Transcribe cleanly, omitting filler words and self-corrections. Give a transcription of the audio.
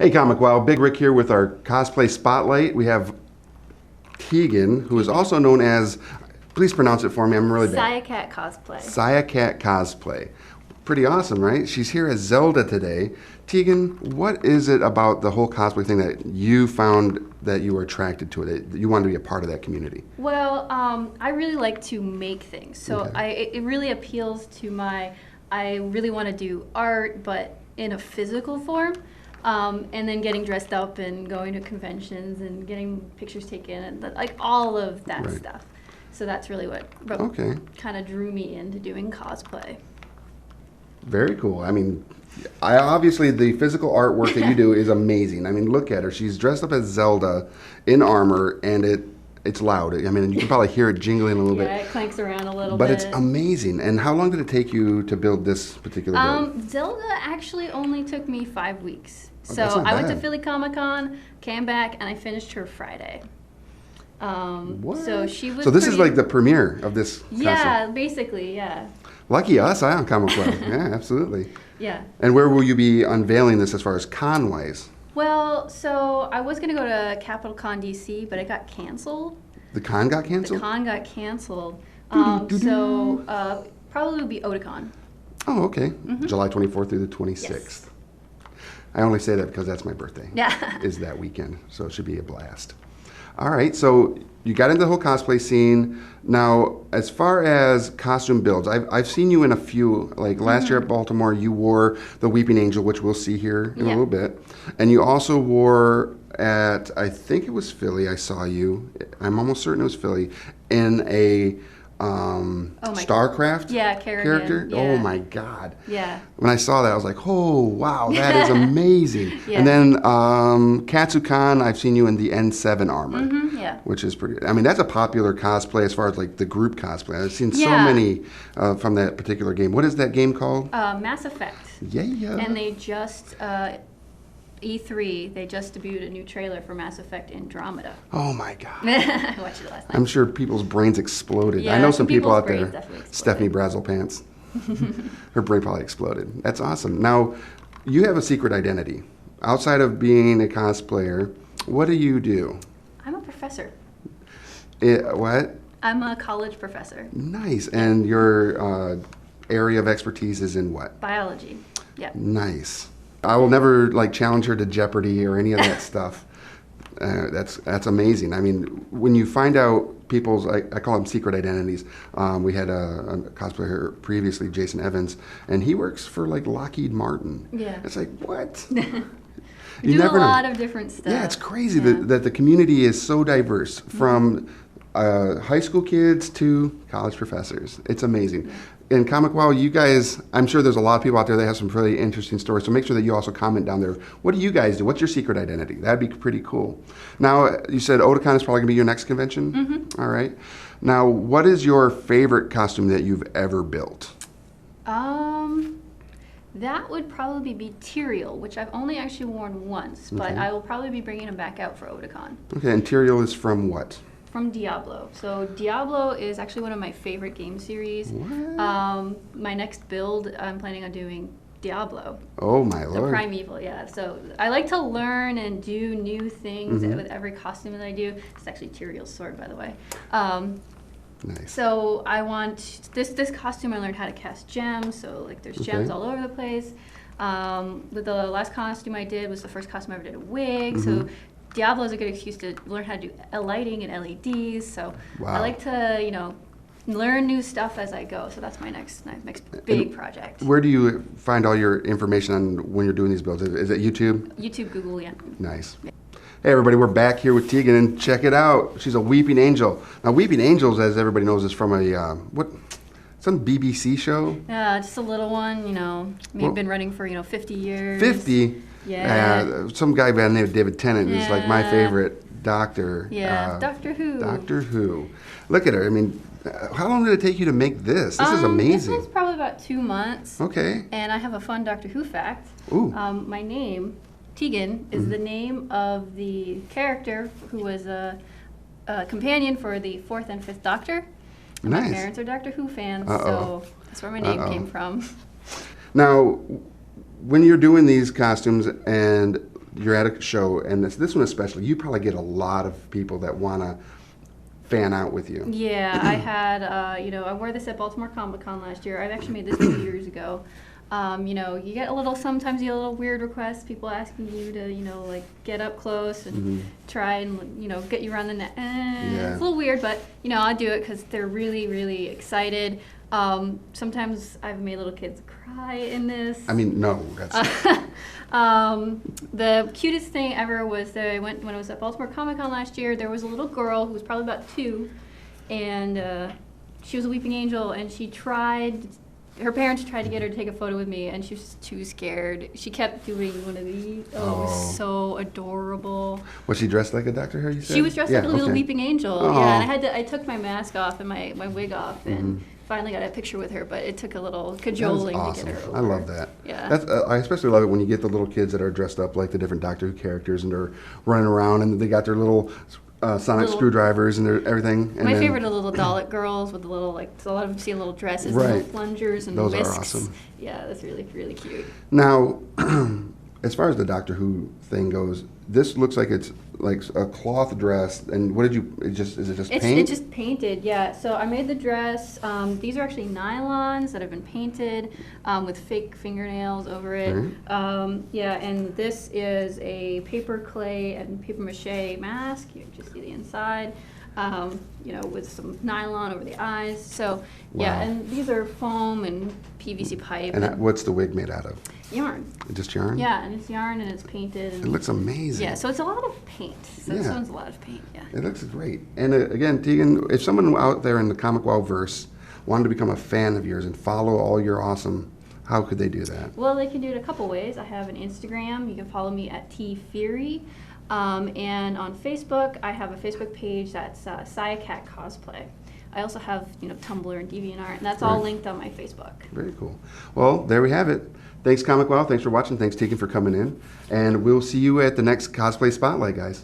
Hey ComicWow, Big Rick here with our Cosplay Spotlight. We have Tegan, who is also known as, please pronounce it for me, I'm really bad. Cat Cosplay. Cat Cosplay. Pretty awesome, right? She's here as Zelda today. Tegan, what is it about the whole cosplay thing that you found that you were attracted to it, that you wanted to be a part of that community? Well, I really like to make things, so Okay. it really appeals to I really want to do art, but in a physical form. And then getting dressed up and going to conventions and getting pictures taken and like all of that stuff. So that's really what kind of drew me into doing cosplay. Very cool. I mean, obviously the physical artwork that you do is amazing. I mean, look at her. She's dressed up as Zelda in armor, and it's loud. I mean, you can probably hear it jingling a little bit. Yeah, it clanks around a little bit. But it's amazing. And how long did it take you to build this particular build? Zelda actually only took me 5 weeks. Oh, so that's not I went to bad. Philly Comic-Con, came back, and I finished her Friday. What? So she was. So this is like the premiere of this Yeah, costume. basically, yeah. Lucky us, on ComicWow. Yeah, absolutely. Yeah. And where will you be unveiling this as far as con-wise? Well, so I was gonna go to Capitol Con DC, but it got canceled. The con got canceled? The con got canceled. Probably would be Otakon. Oh, okay. July 24th through the 26th. Yes. I only say that because that's my birthday. Yeah. Is that weekend, so it should be a blast. All right, so you got into the whole cosplay scene. Now, as far as costume builds, I've seen you in a few. Like last year at Baltimore, you wore the Weeping Angel, which we'll see here in a little bit. And you also wore at, I think it was Philly, I saw you. I'm almost certain it was Philly, in a StarCraft character. Yeah. Oh my God. Yeah. When I saw that, I was like, oh, wow, that is amazing. Yeah. And then Katsukan, I've seen you in the N7 armor, Yeah. which is pretty, I mean, that's a popular cosplay as far as like the group cosplay. I've seen so many from that particular game. What is that game called? Mass Effect. Yeah. And they just, E3, they just debuted a new trailer for Mass Effect Andromeda. Oh my God. I watched it last night. I'm sure people's brains exploded. Yeah, I know some people out people's there. brains definitely Stephanie Brazelpants. Her brain probably exploded. That's awesome. Now, you have a secret identity. Outside of being a cosplayer, what do you do? I'm a professor. What? I'm a college professor. Nice. And your area of expertise is in what? Biology. Yeah. Nice. I will never like challenge her to Jeopardy or any of that stuff. That's amazing. I mean, when you find out people's, I call them secret identities. We had a cosplayer previously, Jason Evans, and he works for like Lockheed Martin. Yeah. It's like, what? You do a lot of different stuff. Yeah, it's crazy that the community is so diverse, from high school kids to college professors. It's amazing. In ComicWow, you guys, I'm sure there's a lot of people out there that have some really interesting stories, so make sure that you also comment down there. What do you guys do? What's your secret identity? That'd be pretty cool. Now, you said Otakon is probably going to be your next convention? All right. Now, what is your favorite costume that you've ever built? That would probably be Tyrael, which I've only actually worn once, but I will probably be bringing him back out for Otakon. Okay, and Tyrael is from what? From Diablo. So Diablo is actually one of my favorite game series. What? My next build, I'm planning on doing Diablo. Oh my lord. The primeval, yeah. So I like to learn and do new things with every costume that I do. It's actually Tyrael's sword, by the way. Nice. So I want this costume. I learned how to cast gems. So like there's gems all over the place. With the last costume I did was the first costume I ever did a wig. So Diablo is a good excuse to learn how to do lighting and LEDs. So I like to learn new stuff as I go. So that's my next big project. Where do you find all your information on when you're doing these builds? Is it YouTube? YouTube, Google, yeah. Nice. Hey everybody, we're back here with Tegan, and check it out. She's a Weeping Angel. Now, Weeping Angels, as everybody knows, is from a some BBC show. Yeah, just a little one. We've been running for 50 years. 50. Yeah. Some guy by the name of David Tennant is like my favorite doctor. Yeah, Doctor Who. Doctor Who. Look at her. I mean, how long did it take you to make this? This is amazing. This was probably about 2 months. Okay. And I have a fun Doctor Who fact. Ooh. My name, Tegan, is the name of the character who was a companion for the 4th and 5th Doctor. And Nice. My parents are Doctor Who fans, so that's where my name came from. Now, when you're doing these costumes and you're at a show, and this one especially, you probably get a lot of people that want to fan out with you. Yeah, I had, I wore this at Baltimore Comic Con last year. I've actually made this 2 years ago. You get sometimes you get a little weird requests, people asking you to, like get up close and try and, get you around the net. It's a little weird, but, I'll do it because they're really, really excited. Sometimes I've made little kids cry in this. I mean, no, that's... The cutest thing ever was that when I was at Baltimore Comic Con last year, there was a little girl who was probably about 2, and she was a weeping angel, and her parents tried to get her to take a photo with me, and she was too scared. She kept doing one of these. It was so adorable. Was she dressed like a Dr. Who, you said? She was dressed like a little weeping angel. Yeah, and I took my mask off and my wig off, and finally got a picture with her, but it took a little cajoling to get her over. I love that. Yeah. I especially love it when you get the little kids that are dressed up like the different Doctor Who characters, and they're running around, and they got their little sonic screwdrivers and everything. And my favorite are the little Dalek girls with the little, a lot of them see little dresses and little plungers and those whisks. Are awesome. Yeah, that's really, really cute. Now, as far as the Doctor Who thing goes, this looks like it's like a cloth dress. And what did you? Is it just paint? It's just painted. Yeah. So I made the dress. These are actually nylons that have been painted with fake fingernails over it. And this is a paper clay and paper mache mask. You can just see the inside. With some nylon over the eyes. So, and these are foam and PVC pipe. And what's the wig made out of? Yarn. Just yarn? Yeah, and it's yarn and it's painted. And it looks amazing. Yeah, so it's a lot of paint. So this one's a lot of paint, yeah. It looks great. And again, Tegan, if someone out there in the ComicWow verse wanted to become a fan of yours and follow all your awesome, how could they do that? Well, they can do it a couple ways. I have an Instagram. You can follow me at Feehery. And on Facebook, I have a Facebook page that's Cat Cosplay. I also have, Tumblr and DeviantArt, and that's all linked on my Facebook. Very cool. Well, there we have it. Thanks, ComicWow. Thanks for watching. Thanks, Tegan, for coming in. And we'll see you at the next Cosplay Spotlight, guys.